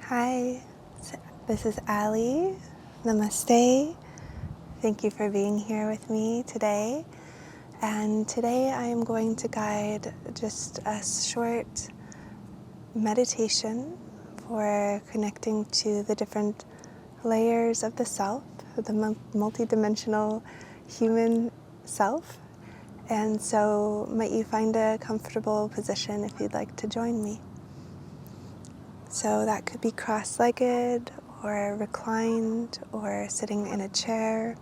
Hi, this is Ally. Namaste. Thank you for being here with me today. And today I am going to guide just a short meditation for connecting to the different layers of the self, the multidimensional human self. And so might you find a comfortable position if you'd like to join me. So that could be cross-legged or reclined or sitting in a chair,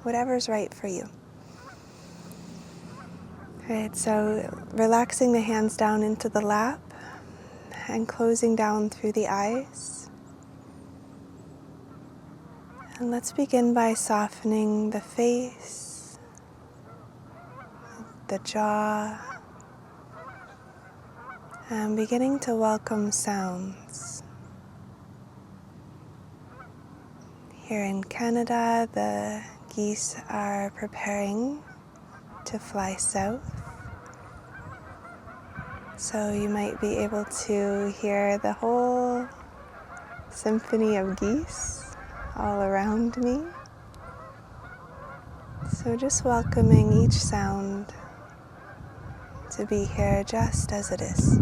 whatever's right for you. Right, so relaxing the hands down into the lap and closing down through the eyes. And let's begin by softening the face, the jaw, and beginning to welcome sounds. Here in Canada, the geese are preparing to fly south. So you might be able to hear the whole symphony of geese all around me. So just welcoming each sound to be here just as it is.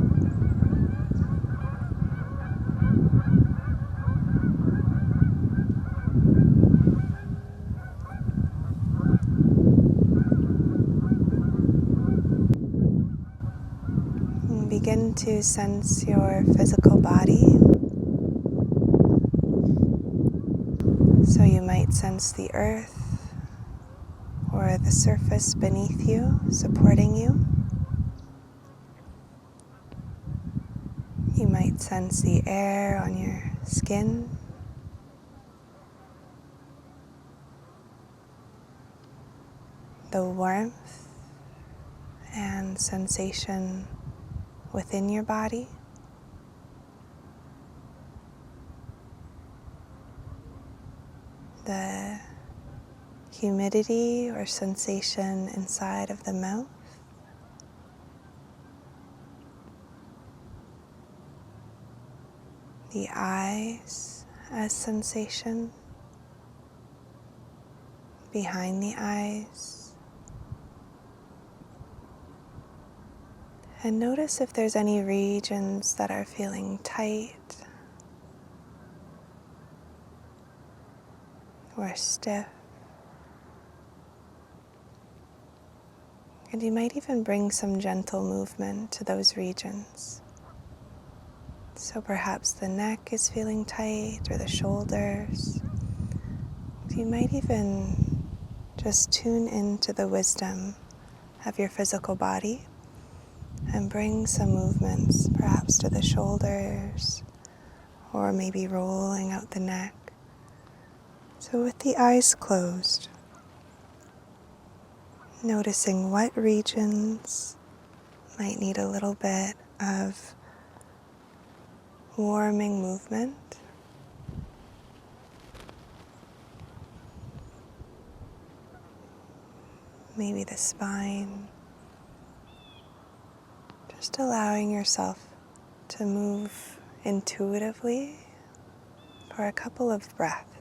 And begin to sense your physical body. So you might sense the earth or the surface beneath you, supporting you. You might sense the air on your skin. The warmth and sensation within your body. The humidity or sensation inside of the mouth. The eyes as sensation. Behind the eyes. And notice if there's any regions that are feeling tight or stiff. And you might even bring some gentle movement to those regions. So perhaps the neck is feeling tight or the shoulders. You might even just tune into the wisdom of your physical body and bring some movements perhaps to the shoulders or maybe rolling out the neck. So with the eyes closed, noticing what regions might need a little bit of warming movement. Maybe the spine. Just allowing yourself to move intuitively for a couple of breaths.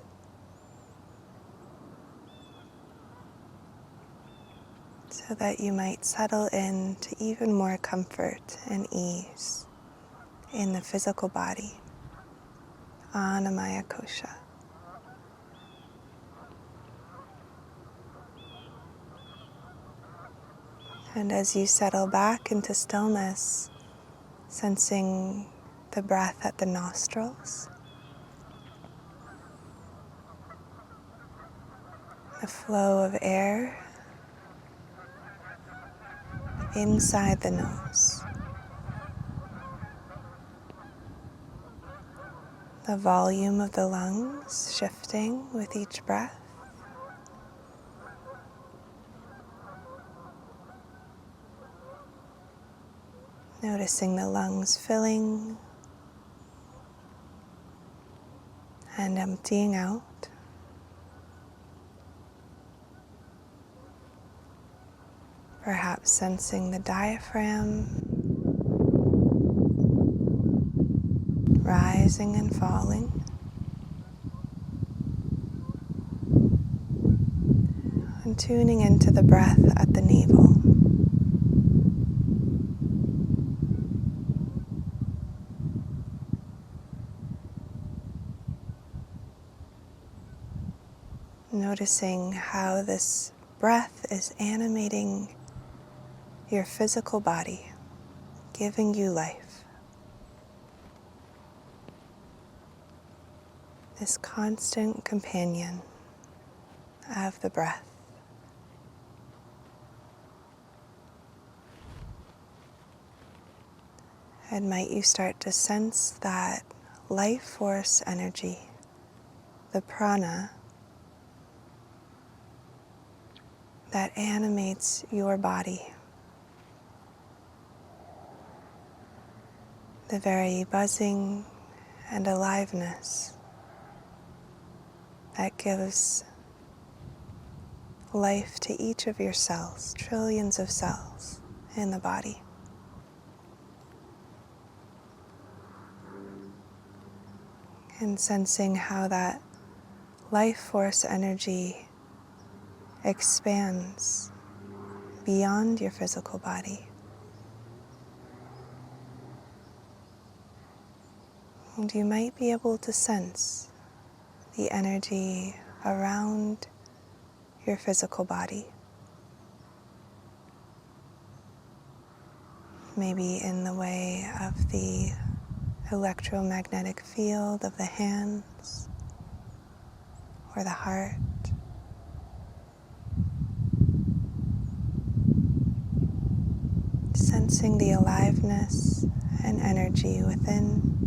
So that you might settle into even more comfort and ease in the physical body, Annamaya Kosha. And as you settle back into stillness, sensing the breath at the nostrils, the flow of air inside the nose, the volume of the lungs shifting with each breath. Noticing the lungs filling and emptying out. Perhaps sensing the diaphragm rise rising and falling. And tuning into the breath at the navel. Noticing how this breath is animating your physical body, giving you life. This constant companion of the breath. And might you start to sense that life force energy, the prana, that animates your body. The very buzzing and aliveness that gives life to each of your cells, trillions of cells in the body. And sensing how that life force energy expands beyond your physical body. And you might be able to sense the energy around your physical body. Maybe in the way of the electromagnetic field of the hands or the heart. Sensing the aliveness and energy within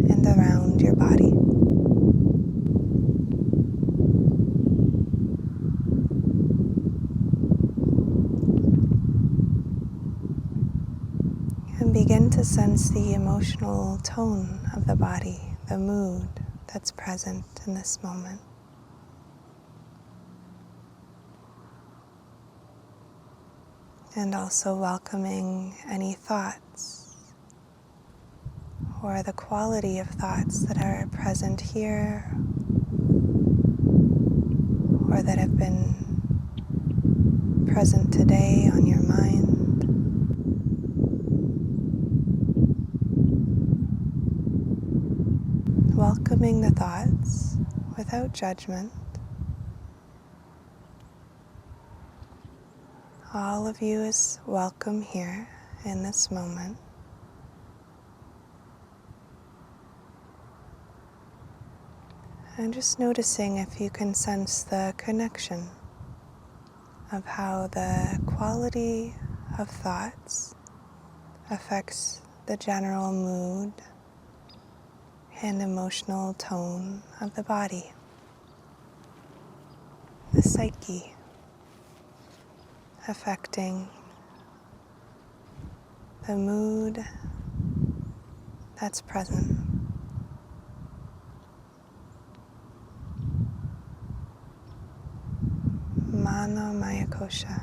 and around your body. And begin to sense the emotional tone of the body, the mood that's present in this moment. And also welcoming any thoughts or the quality of thoughts that are present here or that have been present today on your mind. Welcoming the thoughts without judgment. All of you is welcome here in this moment. And just noticing if you can sense the connection of how the quality of thoughts affects the general mood and emotional tone of the body, the psyche, affecting the mood that's present. Mano Maya Kosha.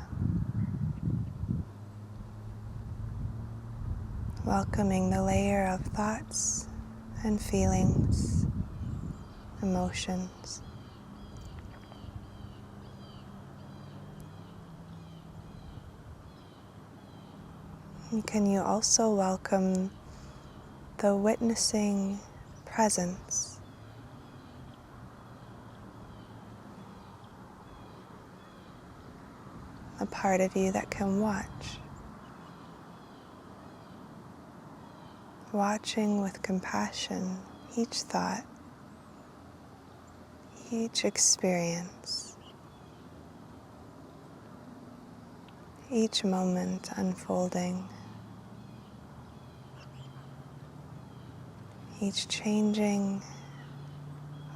Welcoming the layer of thoughts and feelings, emotions. And can you also welcome the witnessing presence, a part of you that can watch, watching with compassion each thought, each experience, each moment unfolding, each changing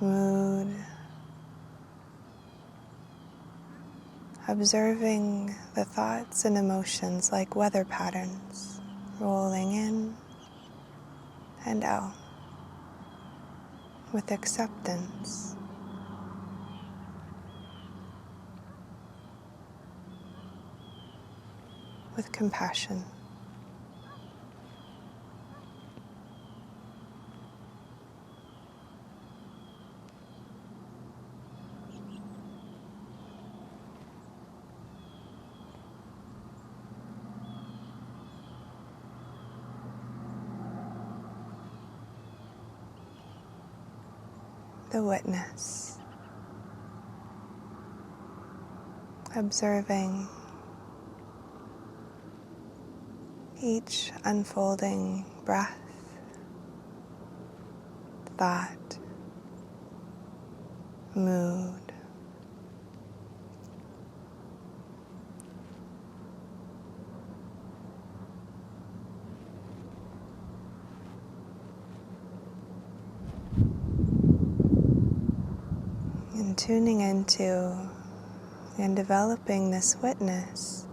mood, observing the thoughts and emotions like weather patterns rolling in and out with acceptance. With compassion. the witness, observing each unfolding breath, thought, mood. And tuning into and developing this witness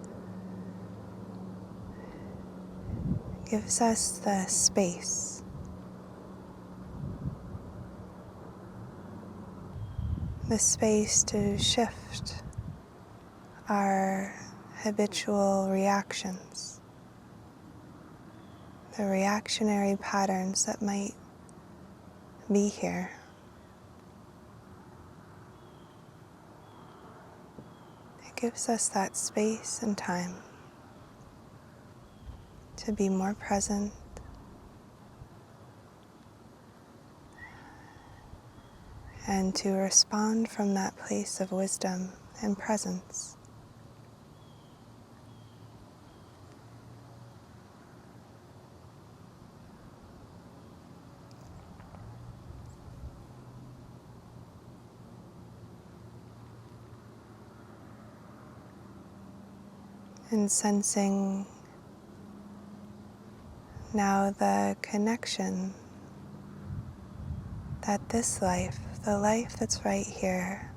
gives us the space, to shift our habitual reactions, the reactionary patterns that might be here. It gives us that space and time to be more present and to respond from that place of wisdom and presence. And sensing now the connection that this life, the life that's right here,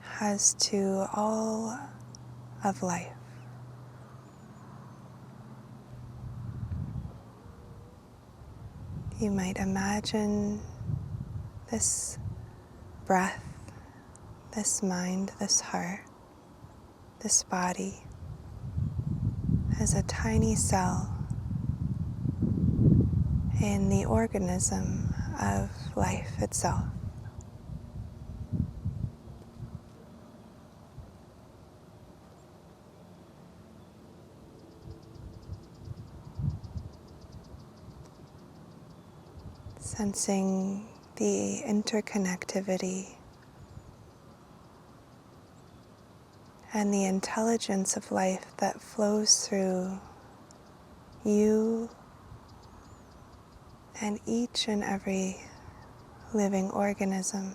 has to all of life. You might imagine this breath, this mind, this heart, this body as a tiny cell in the organism of life itself. Sensing the interconnectivity and the intelligence of life that flows through you and each and every living organism.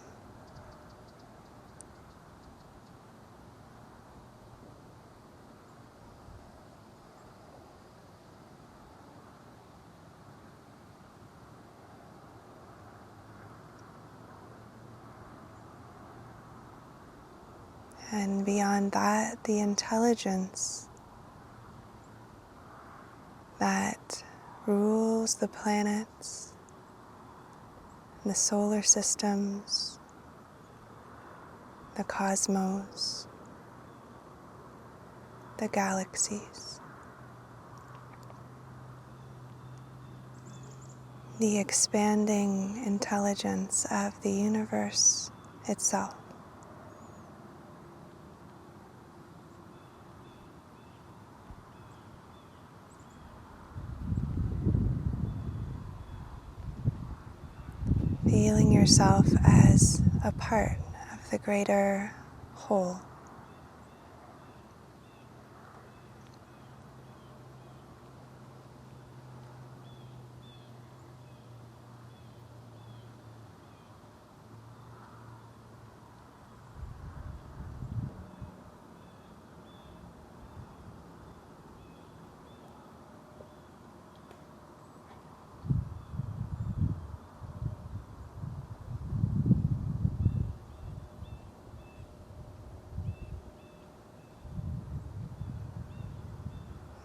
And beyond that, the intelligence that rules the planets, the solar systems, the cosmos, the galaxies, the expanding intelligence of the universe itself. Feeling yourself as a part of the greater whole.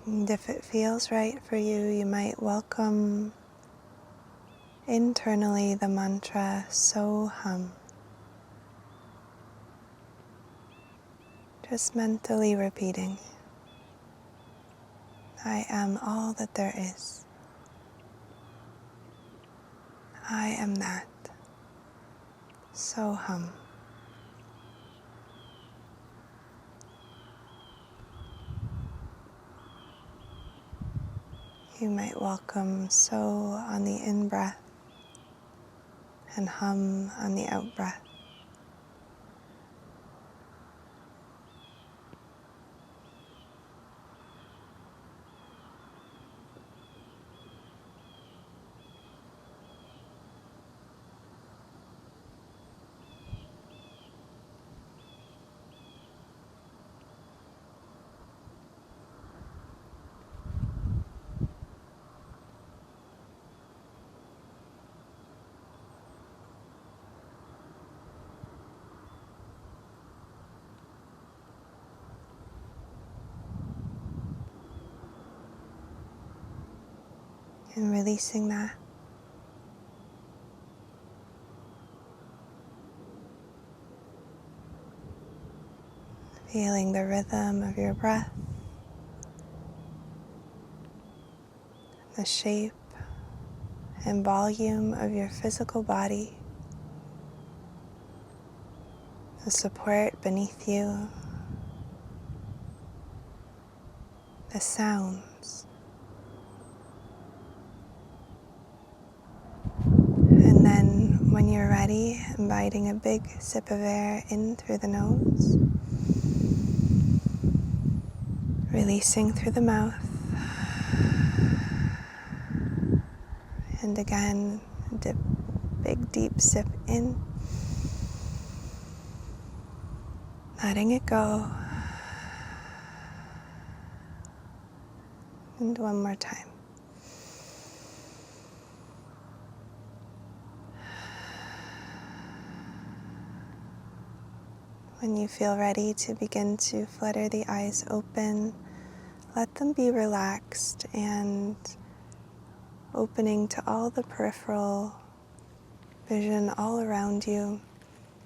And if it feels right for you, you might welcome internally the mantra Soham. Just mentally repeating, I am all that there is. I am that. Soham. You might welcome So on the in-breath and hum on the out-breath. And releasing that. Feeling the rhythm of your breath, the shape and volume of your physical body, the support beneath you, the sounds. And then when you're ready, inviting a big sip of air in through the nose, releasing through the mouth, and again, big deep sip in, letting it go, and one more time. When you feel ready to begin to flutter the eyes open, let them be relaxed and opening to all the peripheral vision all around you,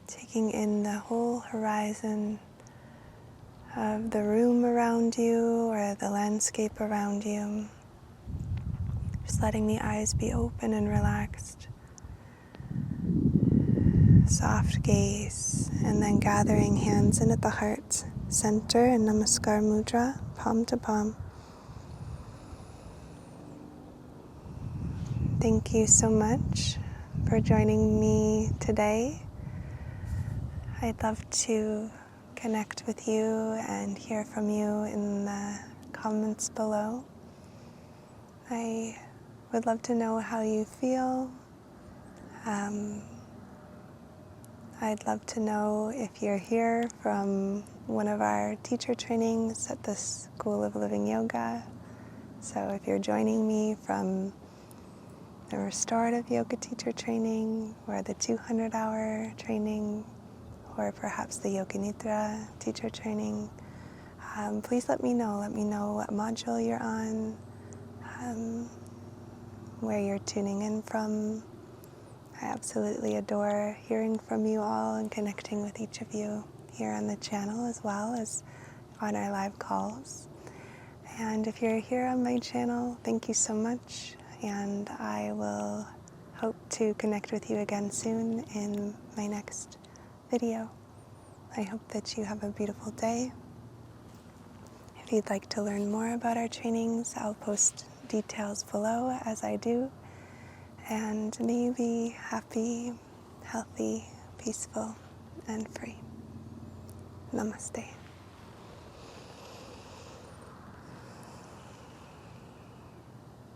taking in the whole horizon of the room around you or the landscape around you. Just letting the eyes be open and relaxed. Soft gaze, and then gathering hands in at the heart center in Namaskar Mudra, palm to palm. Thank you so much for joining me today. I'd love to connect with you and hear from you in the comments below. I would love to know how you feel. I'd love to know if you're here from one of our teacher trainings at the School of Living Yoga. So if you're joining me from the restorative yoga teacher training or the 200-hour training or perhaps the Yoga Nidra teacher training, please let me know. Let me know what module you're on, where you're tuning in from. I absolutely adore hearing from you all and connecting with each of you here on the channel as well as on our live calls. And if you're here on my channel, thank you so much, and I will hope to connect with you again soon in my next video. I hope that you have a beautiful day. If you'd like to learn more about our trainings, I'll post details below as I do. And may you be happy, healthy, peaceful, and free. Namaste.